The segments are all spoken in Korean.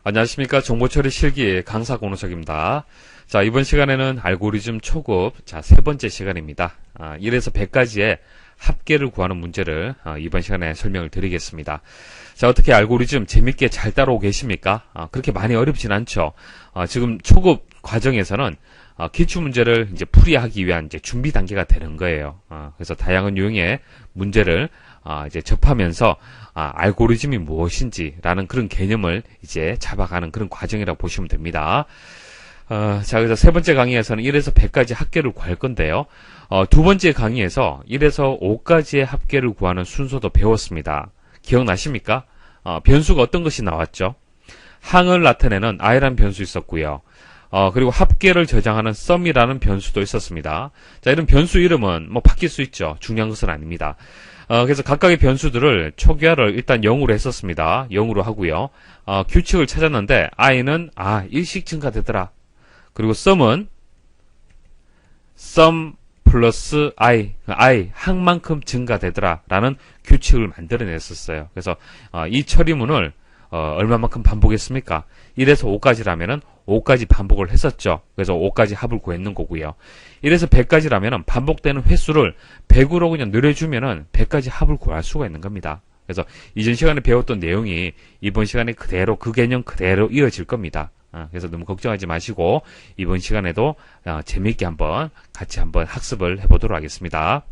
안녕하십니까. 정보처리 실기 강사 권우석입니다. 자, 이번 시간에는 알고리즘 초급, 자, 세 번째 시간입니다. 1에서 100까지의 합계를 구하는 문제를 이번 시간에 설명을 드리겠습니다. 자, 어떻게 알고리즘 재밌게 잘 따라오고 계십니까? 그렇게 많이 어렵진 않죠. 지금 초급 과정에서는 기출문제를 이제 풀이하기 위한 이제 준비 단계가 되는 거예요. 그래서 다양한 유형의 문제를 이제 접하면서 알고리즘이 무엇인지라는 그런 개념을 이제 잡아가는 그런 과정이라고 보시면 됩니다. 자, 그래서 세 번째 강의에서는 1에서 100까지 합계를 구할 건데요. 두 번째 강의에서 1에서 5까지의 합계를 구하는 순서도 배웠습니다. 기억나십니까? 변수가 어떤 것이 나왔죠? 항을 나타내는 i라는 변수 있었고요. 그리고 합계를 저장하는 sum이라는 변수도 있었습니다. 자, 이런 변수 이름은 뭐 바뀔 수 있죠. 중요한 것은 아닙니다. 그래서 각각의 변수들을 초기화를 일단 0으로 했었습니다. 0으로 하고요. 규칙을 찾았는데 i는 일씩 증가되더라. 그리고 sum은 sum 플러스 i 항만큼 증가되더라 라는 규칙을 만들어냈었어요. 그래서 이 처리문을 얼마만큼 반복했습니까? 1에서 5까지라면은 5까지 반복을 했었죠. 그래서 5까지 합을 구했는 거고요. 1에서 100까지라면은 반복되는 횟수를 100으로 그냥 늘려주면은 100까지 합을 구할 수가 있는 겁니다. 그래서 이전 시간에 배웠던 내용이 이번 시간에 그대로 그 개념 그대로 이어질 겁니다. 그래서 너무 걱정하지 마시고 이번 시간에도 재미있게 같이 한번 학습을 해보도록 하겠습니다.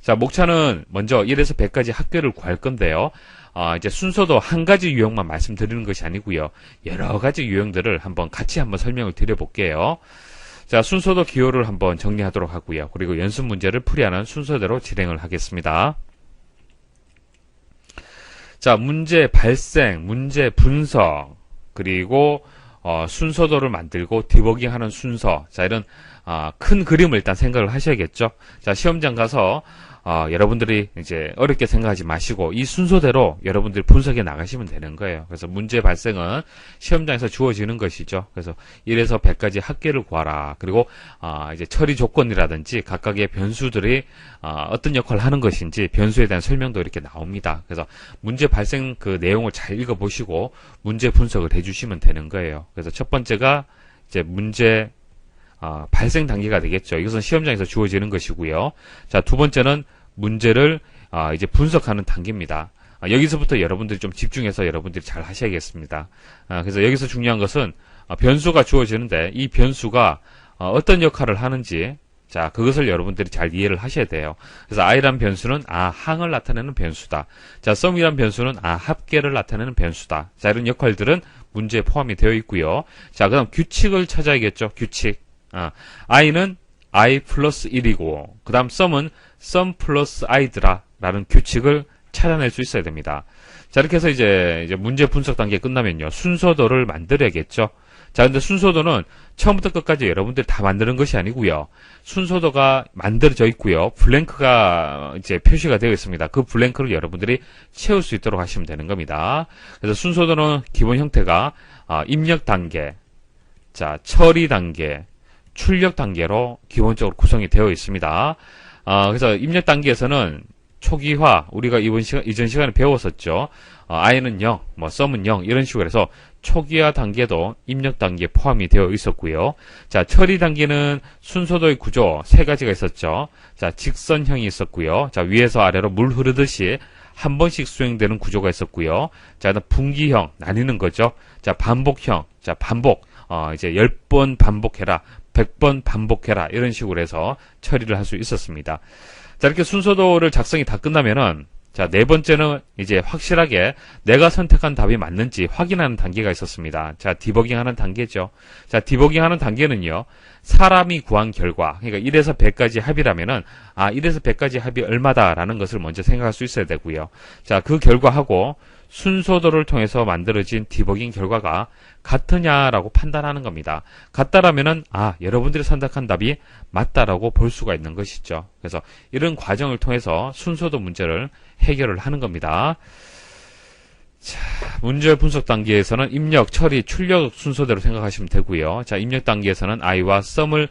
자, 목차는 먼저 1에서 100까지 합계를 구할 건데요. 이제 순서도 한 가지 유형만 말씀드리는 것이 아니고요. 여러 가지 유형들을 같이 설명을 드려볼게요. 자, 순서도 기호를 한번 정리하도록 하고요. 그리고 연습 문제를 풀이하는 순서대로 진행을 하겠습니다. 자, 문제 발생, 문제 분석, 그리고 순서도를 만들고 디버깅하는 순서. 자, 이런 큰 그림을 일단 생각을 하셔야겠죠. 자, 시험장 가서 여러분들이 이제 어렵게 생각하지 마시고 이 순서대로 여러분들이 분석해 나가시면 되는 거예요. 그래서 문제 발생은 시험장에서 주어지는 것이죠. 그래서 1에서 100까지 합계를 구하라. 그리고 이제 처리 조건이라든지 각각의 변수들이 어떤 역할을 하는 것인지 변수에 대한 설명도 이렇게 나옵니다. 그래서 문제 발생 그 내용을 잘 읽어보시고 문제 분석을 해주시면 되는 거예요. 그래서 첫 번째가 이제 문제 발생 단계가 되겠죠. 이것은 시험장에서 주어지는 것이고요. 자, 두 번째는 문제를 이제 분석하는 단계입니다. 여기서부터 여러분들이 좀 집중해서 여러분들이 잘 하셔야겠습니다. 그래서 여기서 중요한 것은 변수가 주어지는데 이 변수가 어떤 역할을 하는지, 자, 그것을 여러분들이 잘 이해를 하셔야 돼요. 그래서 i란 변수는 항을 나타내는 변수다. 자, sum이란 변수는 합계를 나타내는 변수다. 자, 이런 역할들은 문제에 포함이 되어 있고요. 자, 그다음 규칙을 찾아야겠죠. 규칙. i는 i 플러스 1이고 그 다음 sum은 sum 플러스 i더라 라는 규칙을 찾아낼 수 있어야 됩니다. 자, 이렇게 해서 이제 문제 분석 단계 끝나면요, 순서도를 만들어야겠죠. 자, 근데 순서도는 처음부터 끝까지 여러분들이 다 만드는 것이 아니고요, 순서도가 만들어져 있고요, 블랭크가 이제 표시가 되어 있습니다. 그 블랭크를 여러분들이 채울 수 있도록 하시면 되는 겁니다. 그래서 순서도는 기본 형태가 입력 단계, 자, 처리 단계, 출력 단계로 기본적으로 구성이 되어 있습니다. 그래서 입력 단계에서는 초기화, 우리가 이전 시간에 배웠었죠. i는 0, sum은 0, 이런 식으로 해서 초기화 단계도 입력 단계에 포함이 되어 있었고요. 자, 처리 단계는 순서도의 구조 세 가지가 있었죠. 자, 직선형이 있었고요. 자, 위에서 아래로 물 흐르듯이 한 번씩 수행되는 구조가 있었고요. 자, 분기형, 나뉘는 거죠. 자, 반복형, 자, 반복, 이제 10번 반복해라, 100번 반복해라, 이런 식으로 해서 처리를 할 수 있었습니다. 자, 이렇게 순서도를 작성이 다 끝나면은, 자, 네 번째는 이제 확실하게 내가 선택한 답이 맞는지 확인하는 단계가 있었습니다. 자, 디버깅하는 단계죠. 자, 디버깅하는 단계는요, 사람이 구한 결과, 그러니까 1에서 100까지 합이라면은 1에서 100까지 합이 얼마다라는 것을 먼저 생각할 수 있어야 되고요. 자, 그 결과하고 순서도를 통해서 만들어진 디버깅 결과가 같으냐라고 판단하는 겁니다. 같다라면은 여러분들이 선택한 답이 맞다라고 볼 수가 있는 것이죠. 그래서 이런 과정을 통해서 순서도 문제를 해결을 하는 겁니다. 자, 문제 분석 단계에서는 입력, 처리, 출력 순서대로 생각하시면 되고요. 자, 입력 단계에서는 i와 sum을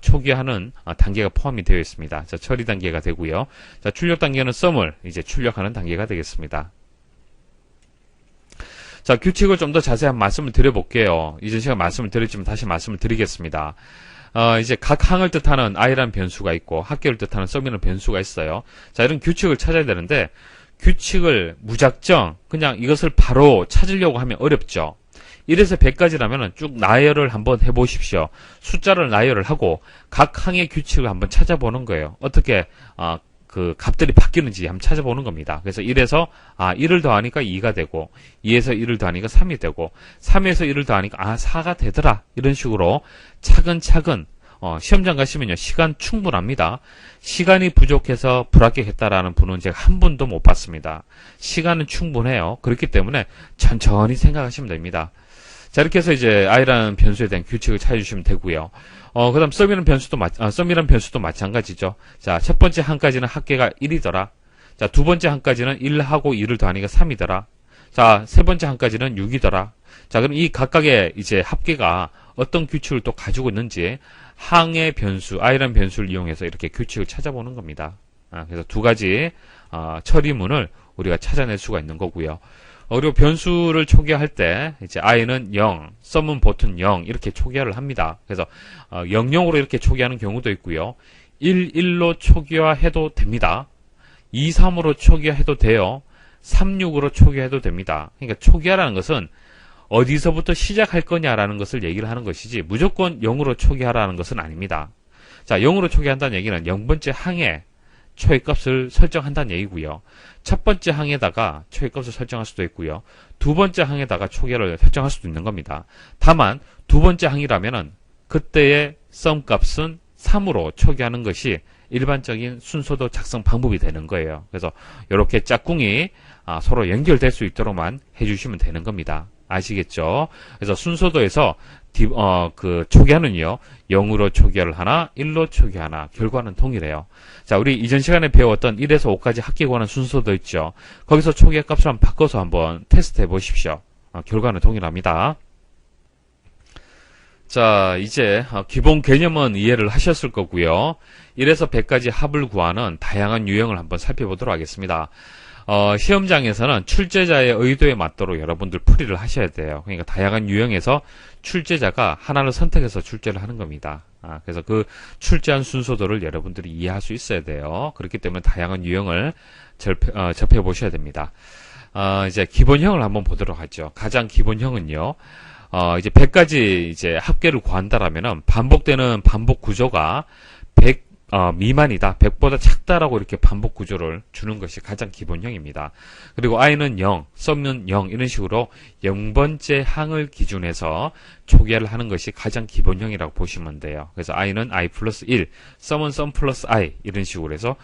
초기화하는 단계가 포함이 되어 있습니다. 자, 처리 단계가 되고요. 자, 출력 단계는 sum을 이제 출력하는 단계가 되겠습니다. 자, 규칙을 좀 더 자세한 말씀을 드려볼게요. 이전 시간 말씀을 드렸지만 다시 말씀을 드리겠습니다. 이제 각 항을 뜻하는 i라는 변수가 있고 학교를 뜻하는 sum이라는 변수가 있어요. 자, 이런 규칙을 찾아야 되는데 규칙을 무작정 그냥 이것을 바로 찾으려고 하면 어렵죠. 1에서 100까지라면 쭉 나열을 한번 해보십시오. 숫자를 나열을 하고 각 항의 규칙을 한번 찾아보는 거예요. 어떻게 그 값들이 바뀌는지 한번 찾아보는 겁니다. 그래서 1에서 1을 더하니까 2가 되고 2에서 1을 더하니까 3이 되고 3에서 1을 더하니까 4가 되더라. 이런 식으로 차근차근 시험장 가시면요. 시간 충분합니다. 시간이 부족해서 불합격했다라는 분은 제가 한 분도 못 봤습니다. 시간은 충분해요. 그렇기 때문에 천천히 생각하시면 됩니다. 자, 이렇게 해서 이제 i라는 변수에 대한 규칙을 찾아주시면 되고요. 그 다음 sum이라는 변수도 마찬가지죠. 자, 첫 번째 항까지는 합계가 1이더라. 자, 두 번째 항까지는 1하고 2를 더하니까 3이더라. 자, 세 번째 항까지는 6이더라. 자, 그럼 이 각각의 이제 합계가 어떤 규칙을 또 가지고 있는지 항의 변수, i라는 변수를 이용해서 이렇게 규칙을 찾아보는 겁니다. 그래서 두 가지 처리문을 우리가 찾아낼 수가 있는 거고요. 그리고 변수를 초기화할 때 이제 i는 0, sum은 보통 0 이렇게 초기화를 합니다. 그래서 0, 0으로 이렇게 초기화하는 경우도 있고요. 1, 1로 초기화해도 됩니다. 2, 3으로 초기화해도 돼요. 3, 6으로 초기화해도 됩니다. 그러니까 초기화라는 것은 어디서부터 시작할 거냐라는 것을 얘기를 하는 것이지 무조건 0으로 초기화라는 것은 아닙니다. 자, 0으로 초기화한다는 얘기는 0번째 항에 초기값을 설정한다는 얘기고요. 첫 번째 항에다가 초기값을 설정할 수도 있고요. 두 번째 항에다가 초기화를 설정할 수도 있는 겁니다. 다만 두 번째 항이라면은 그때의 sum 값은 3으로 초기화하는 것이 일반적인 순서도 작성 방법이 되는 거예요. 그래서 이렇게 짝꿍이 서로 연결될 수 있도록만 해주시면 되는 겁니다. 아시겠죠? 그래서 순서도에서 그 초기화는요 0으로 초기화를 하나 1로 초기화하나 결과는 동일해요. 자, 우리 이전 시간에 배웠던 1에서 5까지 합계에 관한 순서도 있죠. 거기서 초기화 값을 한번 바꿔서 한번 테스트 해 보십시오. 결과는 동일합니다. 자, 이제 기본 개념은 이해를 하셨을 거고요. 1에서 100까지 합을 구하는 다양한 유형을 한번 살펴보도록 하겠습니다. 시험장에서는 출제자의 의도에 맞도록 여러분들 풀이를 하셔야 돼요. 그러니까 다양한 유형에서 출제자가 하나를 선택해서 출제를 하는 겁니다. 그래서 그 출제한 순서도를 여러분들이 이해할 수 있어야 돼요. 그렇기 때문에 다양한 유형을 접해 보셔야 됩니다. 이제 기본형을 한번 보도록 하죠. 가장 기본형은요. 이제 100까지 이제 합계를 구한다라면은 반복되는 반복 구조가 100 미만이다, 100보다 작다라고 이렇게 반복 구조를 주는 것이 가장 기본형입니다. 그리고 i는 0, sum은 0 이런 식으로 0번째 항을 기준해서 초기화를 하는 것이 가장 기본형이라고 보시면 돼요. 그래서 i는 i 플러스 1, sum은 sum 플러스 i 이런 식으로 해서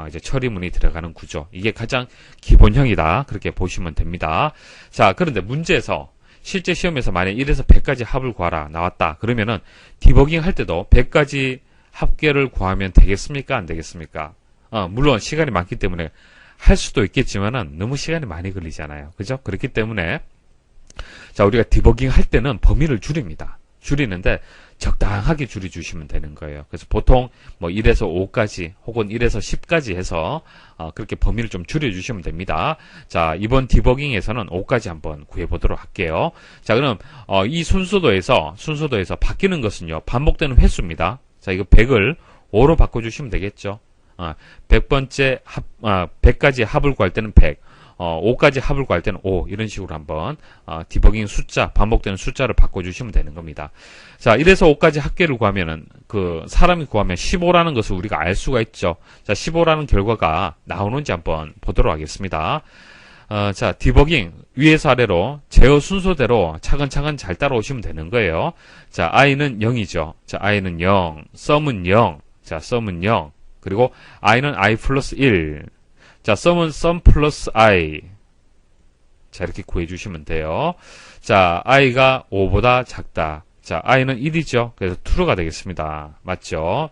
이제 처리문이 들어가는 구조. 이게 가장 기본형이다. 그렇게 보시면 됩니다. 자, 그런데 문제에서 실제 시험에서 만약 1에서 100까지 합을 구하라 나왔다. 그러면은 디버깅 할 때도 100까지 합계를 구하면 되겠습니까? 안 되겠습니까? 물론 시간이 많기 때문에 할 수도 있겠지만은 너무 시간이 많이 걸리잖아요. 그죠? 그렇기 때문에 자, 우리가 디버깅 할 때는 범위를 줄입니다. 줄이는데 적당하게 줄여주시면 되는 거예요. 그래서 보통 뭐 1에서 5까지 혹은 1에서 10까지 해서 그렇게 범위를 좀 줄여주시면 됩니다. 자, 이번 디버깅에서는 5까지 한번 구해보도록 할게요. 자, 그럼 이 순서도에서 바뀌는 것은요, 반복되는 횟수입니다. 자, 이거 100을 5로 바꿔주시면 되겠죠. 100번째 100까지 합을 구할 때는 100, 5까지 합을 구할 때는 5, 이런 식으로 한번 디버깅 숫자, 반복되는 숫자를 바꿔주시면 되는 겁니다. 자, 1에서 5까지 합계를 구하면은 사람이 구하면 15라는 것을 우리가 알 수가 있죠. 자, 15라는 결과가 나오는지 한번 보도록 하겠습니다. 자, 디버깅 위에서 아래로 제어 순서대로 차근차근 잘 따라오시면 되는 거예요. 자, i는 0이죠. 자, i는 0, sum은 0, 자, sum은 0, 그리고 i는 i 플러스 1, 자, sum은 sum 플러스 i. 자, 이렇게 구해주시면 돼요. 자, i가 5보다 작다. 자, i는 1이죠. 그래서 true가 되겠습니다. 맞죠?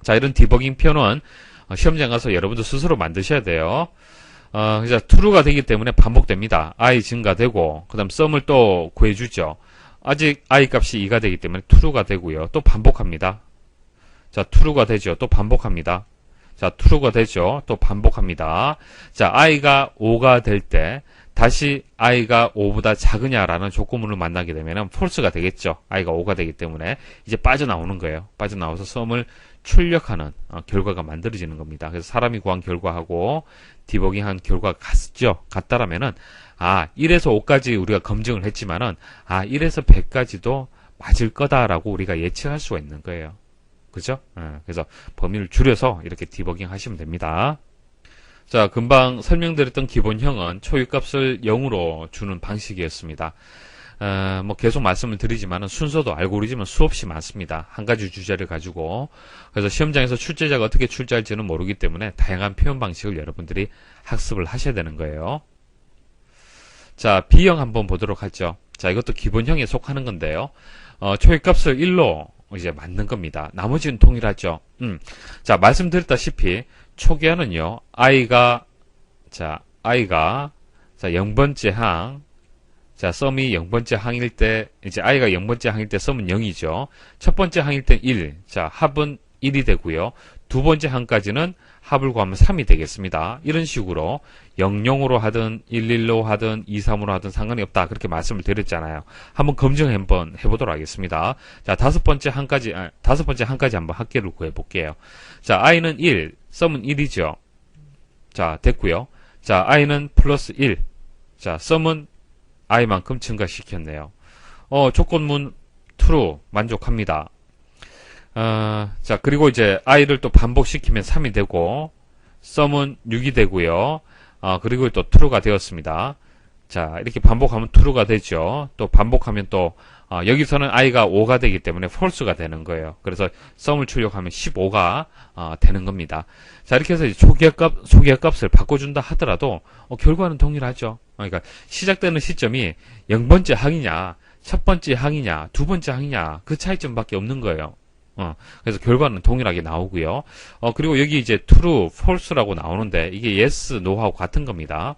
자, 이런 디버깅 표는 시험장 가서 여러분들 스스로 만드셔야 돼요. 그래서 true가 되기 때문에 반복됩니다. i 증가되고, 그 다음 sum을 또 구해주죠. 아직 i 값이 2가 되기 때문에 true가 되고요. 또 반복합니다. 자, true가 되죠. 또 반복합니다. 자, true가 되죠. 또 반복합니다. 자, i가 5가 될 때 다시 i가 5보다 작으냐라는 조건문을 만나게 되면 false가 되겠죠. i가 5가 되기 때문에 이제 빠져나오는 거예요. 빠져나와서 썸을 출력하는 결과가 만들어지는 겁니다. 그래서 사람이 구한 결과하고 디버깅한 결과가 같죠. 같다라면은 1에서 5까지 우리가 검증을 했지만은 1에서 100까지도 맞을 거다라고 우리가 예측할 수가 있는 거예요. 그죠? 그래서 범위를 줄여서 이렇게 디버깅 하시면 됩니다. 자, 금방 설명드렸던 기본형은 초유값을 0으로 주는 방식이었습니다. 뭐 계속 말씀을 드리지만 순서도 알고리즘은 수없이 많습니다. 한 가지 주제를 가지고. 그래서 시험장에서 출제자가 어떻게 출제할지는 모르기 때문에 다양한 표현 방식을 여러분들이 학습을 하셔야 되는 거예요. 자, B형 한번 보도록 하죠. 자, 이것도 기본형에 속하는 건데요. 초유값을 1로 이제 맞는 겁니다. 나머지는 동일하죠. 자, 말씀드렸다시피 초기화는요, i가 0번째 항, 자, 썸이 0번째 항일 때, 이제 i가 0번째 항일 때 썸은 0이죠. 첫 번째 항일 때 1, 자, 합은 1이 되고요. 두 번째 항까지는 합을 구하면 3이 되겠습니다. 이런 식으로 00으로 하든 11로 하든 23으로 하든 상관이 없다. 그렇게 말씀을 드렸잖아요. 한번 검증 한번 해보도록 하겠습니다. 자, 다섯 번째 항까지 한번 합계를 구해볼게요. 자, i는 1, 썸은 1이죠. 자, 됐고요. 자, i는 플러스 1. 자, 썸은 i만큼 증가시켰네요. 조건문 true 만족합니다. 자, 그리고 이제 i를 또 반복시키면 3이 되고 썸은 6이 되고요. 그리고 또 true가 되었습니다. 자, 이렇게 반복하면 true가 되죠. 또 반복하면 또 여기서는 i가 5가 되기 때문에 false가 되는 거예요. 그래서 썸을 출력하면 15가 되는 겁니다. 자, 이렇게 해서 초기화 값을 바꿔준다 하더라도 결과는 동일하죠. 그러니까 시작되는 시점이 0번째 항이냐, 첫 번째 항이냐, 두 번째 항이냐, 그 차이점밖에 없는 거예요. 그래서 결과는 동일하게 나오고요. 그리고 여기 이제 true, false라고 나오는데 이게 yes, no하고 같은 겁니다.